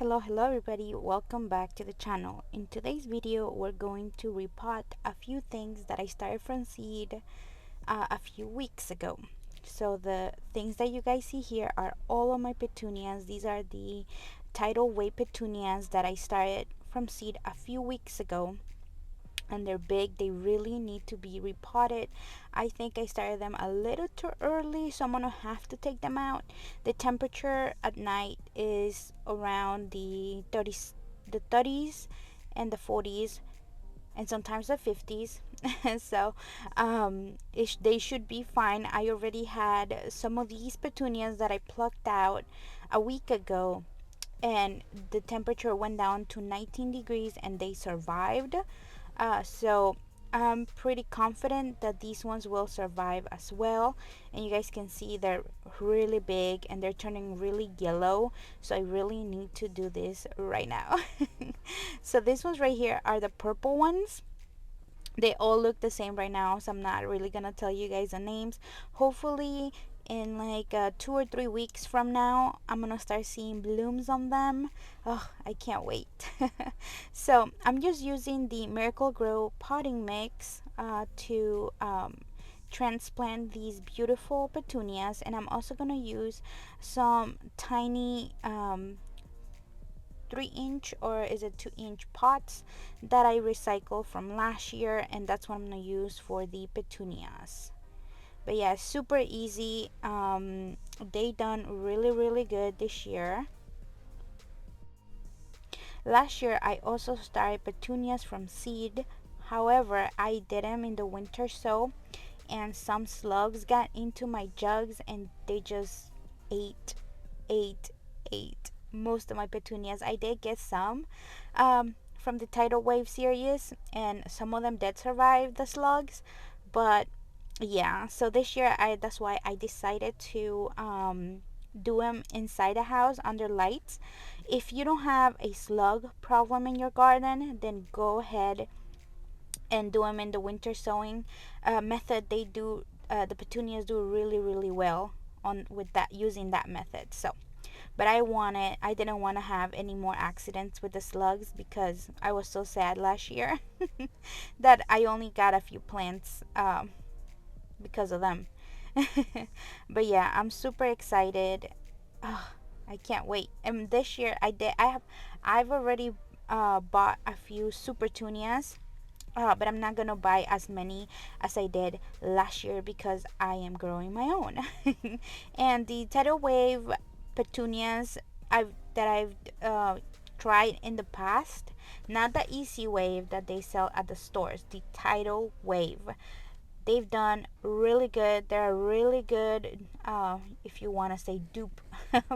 Hello everybody, welcome back to the channel. In today's video we're going to repot a few things that I started from seed a few weeks ago. So the things that you guys see here are all of my petunias. These are the tidal wave petunias that I started from seed a few weeks ago, and they're big. They really need to be repotted. I think I started them a little too early, so I'm gonna have to take them out. The temperature at night is around the 30s and the 40s, and sometimes the 50s. So they should be fine. I already had some of these petunias that I plucked out a week ago, and the temperature went down to 19 degrees and they survived. So I'm pretty confident that these ones will survive as well. And you guys can see they're really big and they're turning really yellow, so I really need to do this right now. So these ones right here are the purple ones. They all look the same right now, so I'm not really gonna tell you guys the names. Hopefully in like 2 or 3 weeks from now I'm gonna start seeing blooms on them. Oh, I can't wait. So I'm just using the Miracle Grow potting mix to transplant these beautiful petunias, and I'm also gonna use some tiny 3-inch or is it 2-inch pots that I recycled from last year, and that's what I'm gonna use for the petunias. But yeah, super easy. They done really good this year. Last year I also started petunias from seed. However, I did them in the winter, so and some slugs got into my jugs and they just ate ate most of my petunias. I did get some from the tidal wave series, and some of them did survive the slugs. But yeah, so this year that's why I decided to do them inside the house under lights. If you don't have a slug problem in your garden, then go ahead and do them in the winter sowing method. They do the petunias do really well on with that, using that method. So but I didn't want to have any more accidents with the slugs because I was so sad last year that I only got a few plants because of them. But yeah, I'm super excited. Oh, I can't wait. And this year I've already bought a few super tunias. But I'm not gonna buy as many as I did last year because I am growing my own. And the tidal wave petunias I've tried in the past, not the easy wave that they sell at the stores, the tidal wave. They've done really good. They're really good, if you want to say dupe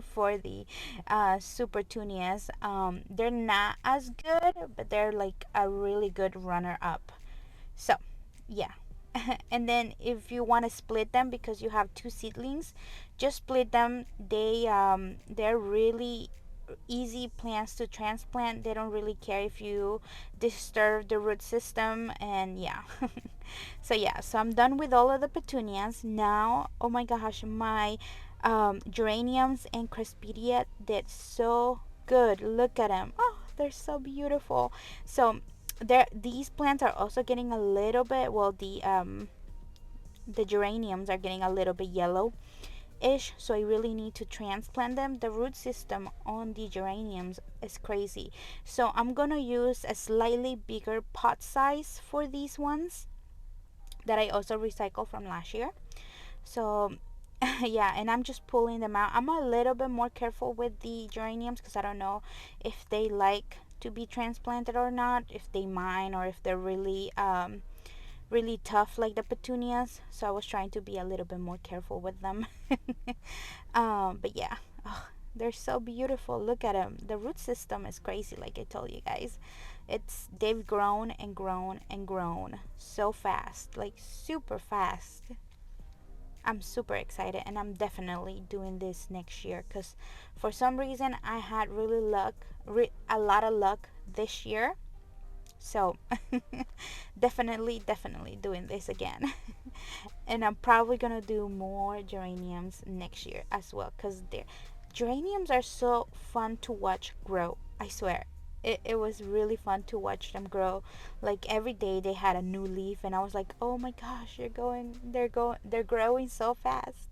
for the super tunias. They're not as good, but they're like a really good runner up. So yeah. And then if you want to split them because you have two seedlings, just split them. They're really easy plants to transplant. They don't really care if you disturb the root system, and yeah. So yeah, so I'm done with all of the petunias now. Oh my gosh, my geraniums and cresspedia did so good. Look at them. Oh, they're so beautiful. So these plants are also getting a little bit, well, the geraniums are getting a little bit yellow ish, so I really need to transplant them. The root system on the geraniums is crazy, so I'm gonna use a slightly bigger pot size for these ones that I also recycled from last year. So yeah, and I'm just pulling them out. I'm a little bit more careful with the geraniums because I don't know if they like to be transplanted or not, if they mind, or if they're really tough like the petunias. So I was trying to be a little bit more careful with them. But yeah, oh, they're so beautiful. Look at them. The root system is crazy, like I told you guys. They've grown and grown and grown so fast, like super fast. I'm super excited, and I'm definitely doing this next year because for some reason I had a lot of luck this year. So definitely doing this again. And I'm probably gonna do more geraniums next year as well because Geraniums are so fun to watch grow. I swear. It was really fun to watch them grow. Like every day they had a new leaf and I was like, "Oh my gosh, they're growing so fast."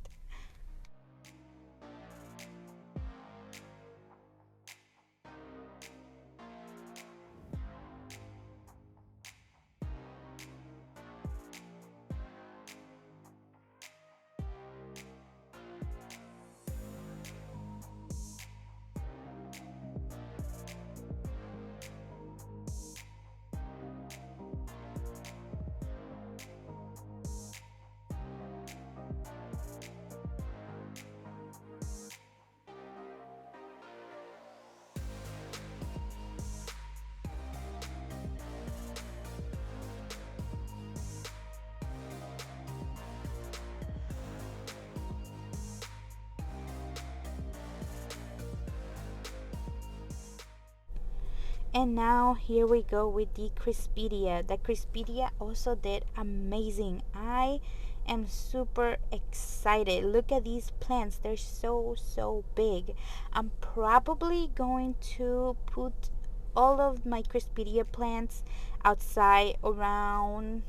And now here we go with the Crispidia. The Crispidia also did amazing. I am super excited. Look at these plants. They're so big. I'm probably going to put all of my Crispidia plants outside around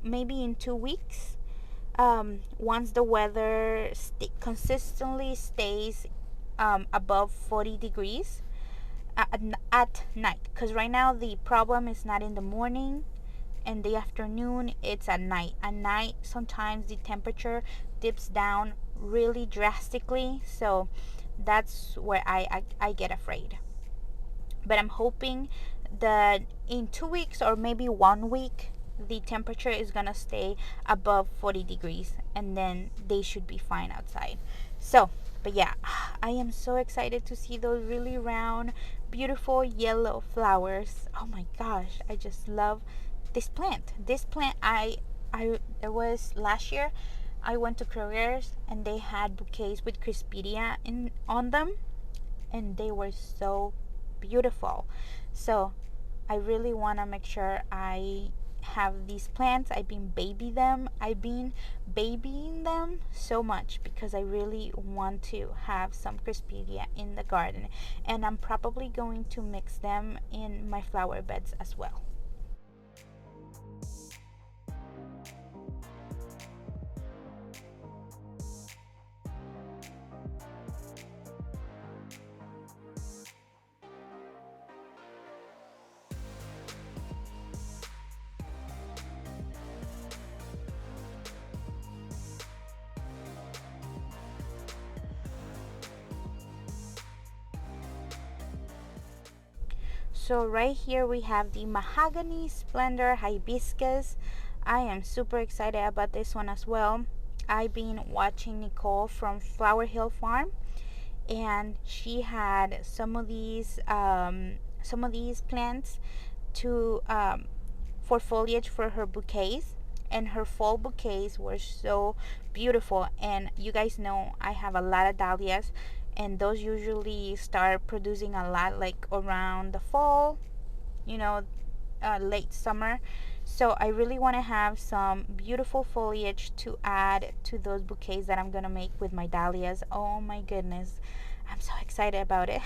maybe in 2 weeks. Once the weather consistently stays above 40 degrees at night, because right now the problem is not in the morning and the afternoon, it's at night sometimes the temperature dips down really drastically, so that's where I get afraid. But I'm hoping that in 2 weeks or maybe 1 week the temperature is gonna stay above 40 degrees and then they should be fine outside. So but yeah, I am so excited to see those really round beautiful yellow flowers. Oh my gosh, I just love this plant. I There was last year I went to careers and they had bouquets with Crispidia in on them and they were so beautiful. So I really want to make sure I have these plants. I've been babying them so much because I really want to have some Crispidia in the garden, and I'm probably going to mix them in my flower beds as well. So right here we have the Mahogany Splendor Hibiscus. I am super excited about this one as well. I've been watching Nicole from Flower Hill Farm, and she had some of these plants to for foliage for her bouquets, and her fall bouquets were so beautiful. And you guys know I have a lot of dahlias, and those usually start producing a lot like around the fall, you know, late summer. So I really want to have some beautiful foliage to add to those bouquets that I'm gonna make with my dahlias. Oh my goodness, I'm so excited about it.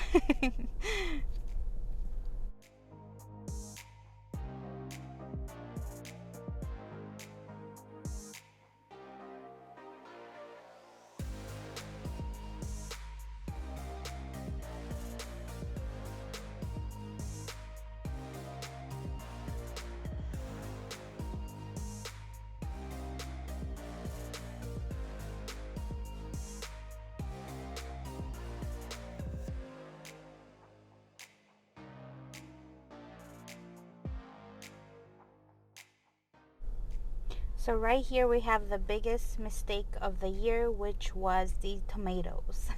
So right here we have the biggest mistake of the year, which was the tomatoes.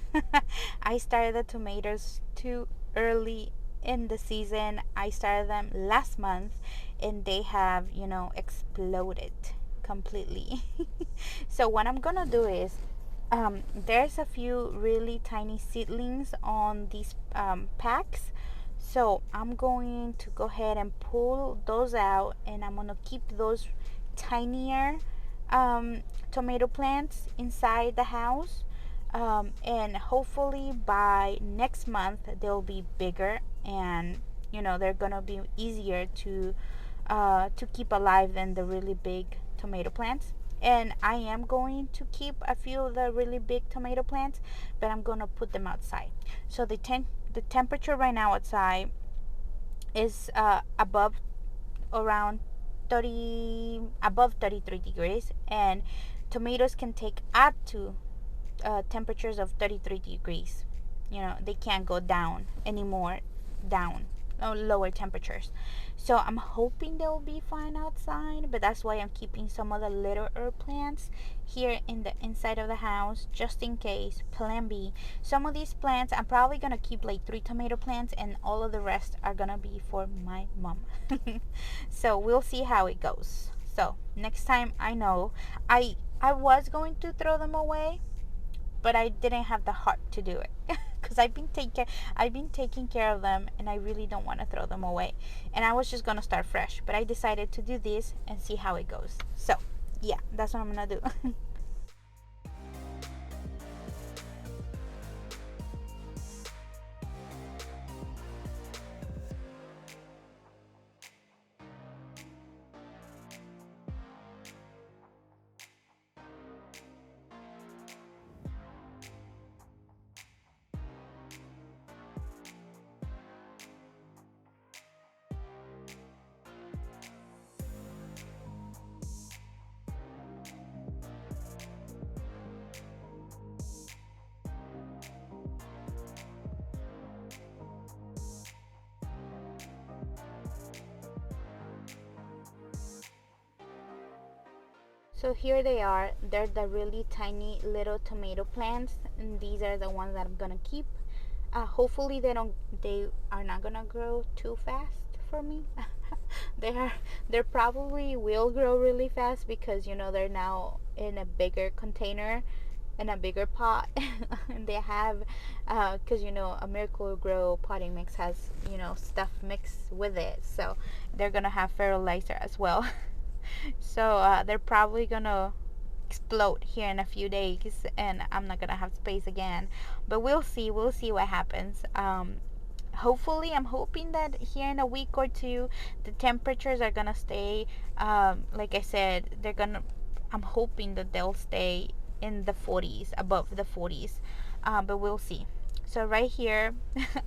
I started the tomatoes too early in the season. I started them last month and they have, exploded completely. So what I'm gonna do is there's a few really tiny seedlings on these packs. So I'm going to go ahead and pull those out and I'm gonna keep those tinier um, tomato plants inside the house And hopefully by next month they'll be bigger, and they're gonna be easier to keep alive than the really big tomato plants. And I am going to keep a few of the really big tomato plants, but I'm gonna put them outside. So the temperature right now outside is above around 30 above 33 degrees, and tomatoes can take up to temperatures of 33 degrees. They can't go down anymore, down, lower temperatures. So I'm hoping they'll be fine outside, but that's why I'm keeping some of the little herb plants here in the inside of the house, just in case. Plan B. Some of these plants I'm probably gonna keep like 3 tomato plants, and all of the rest are gonna be for my mom. So we'll see how it goes. So next time, I was going to throw them away, but I didn't have the heart to do it because I've been taking care of them, and I really don't want to throw them away. And I was just gonna start fresh, but I decided to do this and see how it goes. So yeah, that's what I'm gonna do. So here they are. They're the really tiny little tomato plants, and these are the ones that I'm gonna keep. Hopefully they are not gonna grow too fast for me. they are they probably will grow really fast because they're now in a bigger container, in a bigger pot. And they have, because a Miracle Grow potting mix has stuff mixed with it, so they're gonna have fertilizer as well. So they're probably gonna explode here in a few days, and I'm not gonna have space again. But we'll see what happens. Hopefully, I'm hoping that here in a week or two the temperatures are gonna stay, like I said, I'm hoping that they'll stay in the 40s, above the 40s. But we'll see. So right here,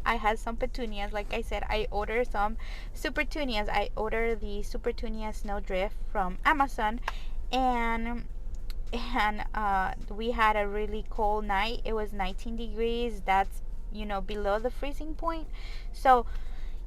I had some petunias. Like I said, I ordered some supertunias. I ordered the supertunia snowdrift from Amazon, and we had a really cold night. It was 19 degrees. That's below the freezing point. So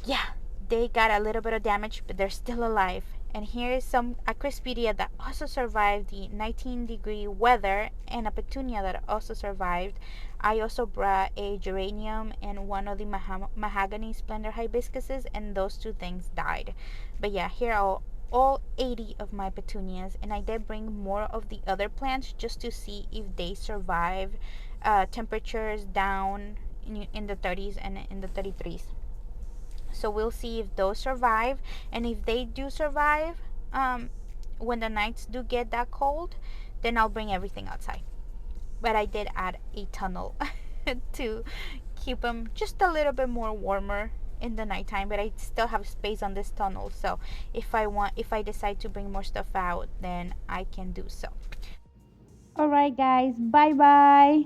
yeah, they got a little bit of damage, but they're still alive. And here is a Crispidia that also survived the 19-degree weather, and a Petunia that also survived. I also brought a geranium and one of the mahogany splendor hibiscuses, and those two things died. But yeah, here are all 80 of my petunias, and I did bring more of the other plants just to see if they survive temperatures down in the 30s and in the 33s. So we'll see if those survive, and if they do survive, when the nights do get that cold, then I'll bring everything outside. But I did add a tunnel to keep them just a little bit more warmer in the nighttime, but I still have space on this tunnel, so if I decide to bring more stuff out, then I can do so. All right, guys, bye bye.